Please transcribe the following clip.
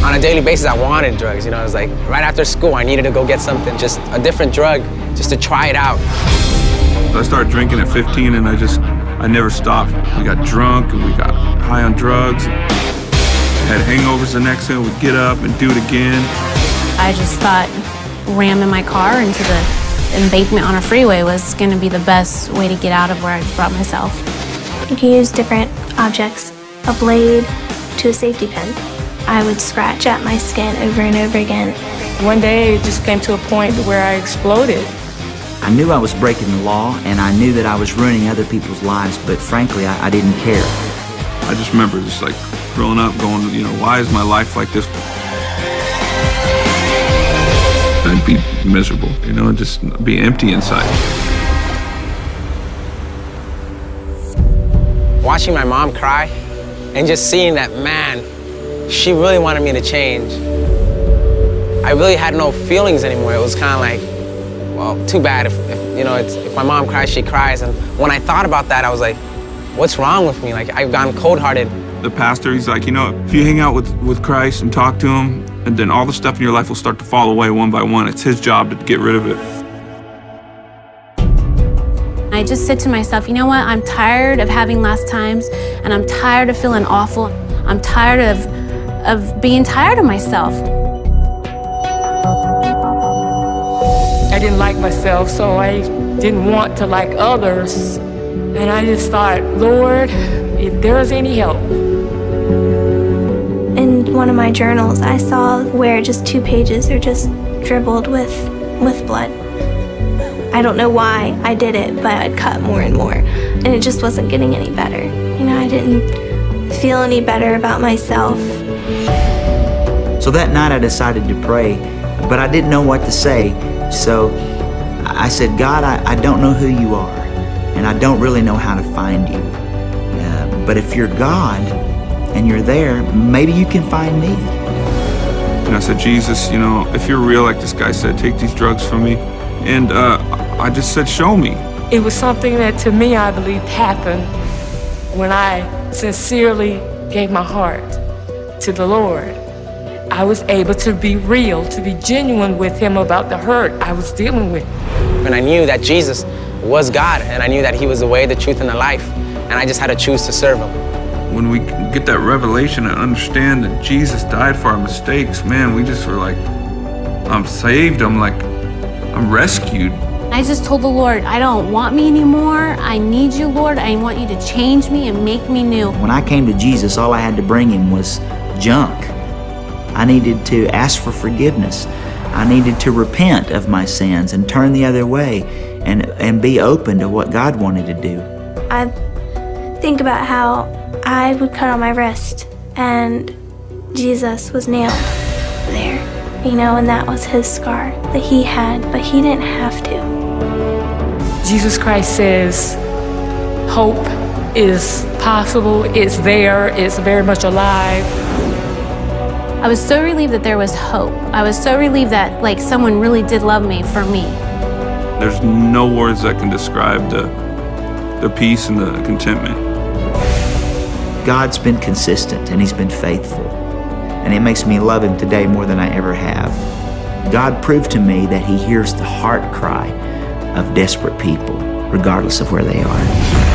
On a daily basis, I wanted drugs. You know, it was like right after school, I needed to go get something, just a different drug, just to try it out. I started drinking at 15, and I never stopped. We got drunk, and we got high on drugs. Had hangovers the next day, we'd get up and do it again. I just thought ramming my car into the embankment on a freeway was going to be the best way to get out of where I brought myself. You can use different objects, a blade to a safety pin. I would scratch at my skin over and over again. One day it just came to a point where I exploded. I knew I was breaking the law, and I knew that I was ruining other people's lives, but frankly, I didn't care. I just remember just like growing up going, you know, why is my life like this? I'd be miserable, you know, just be empty inside. Watching my mom cry and just seeing that, man, she really wanted me to change. I really had no feelings anymore. It was kind of like, well, too bad. If my mom cries, she cries. And when I thought about that, I was like, what's wrong with me? Like, I've gone cold-hearted. The pastor, he's like, you know, if you hang out with Christ and talk to him, and then all the stuff in your life will start to fall away one by one. It's his job to get rid of it. I just said to myself, you know what? I'm tired of having last times, and I'm tired of feeling awful. I'm tired of being tired of myself. I didn't like myself, so I didn't want to like others. And I just thought, Lord, if there's any help. In one of my journals, I saw where just 2 pages are just dribbled with blood. I don't know why I did it, but I'd cut more and more, and it just wasn't getting any better. You know, I didn't feel any better about myself. So that night I decided to pray, but I didn't know what to say. So I said, God, I don't know who you are, and I don't really know how to find you. But if you're God and you're there, maybe you can find me. And I said, Jesus, you know, if you're real, like this guy said, take these drugs from me. And I just said, show me. It was something that, to me, I believe happened when I sincerely gave my heart to the Lord. I was able to be real, to be genuine with him about the hurt I was dealing with. And I knew that Jesus was God, and I knew that he was the way, the truth, and the life. And I just had to choose to serve him. When we get that revelation and understand that Jesus died for our mistakes, man, we just were like, I'm saved, I'm rescued. I just told the Lord, I don't want me anymore. I need you, Lord. I want you to change me and make me new. When I came to Jesus, all I had to bring him was junk. I needed to ask for forgiveness. I needed to repent of my sins and turn the other way and be open to what God wanted to do. I think about how I would cut on my wrist and Jesus was nailed there, you know, and that was his scar that he had, but he didn't have to. Jesus Christ says hope is possible, it's there, it's very much alive. I was so relieved that there was hope. I was so relieved that, like, someone really did love me for me. There's no words that can describe the peace and the contentment. God's been consistent and he's been faithful. And it makes me love him today more than I ever have. God proved to me that he hears the heart cry of desperate people, regardless of where they are.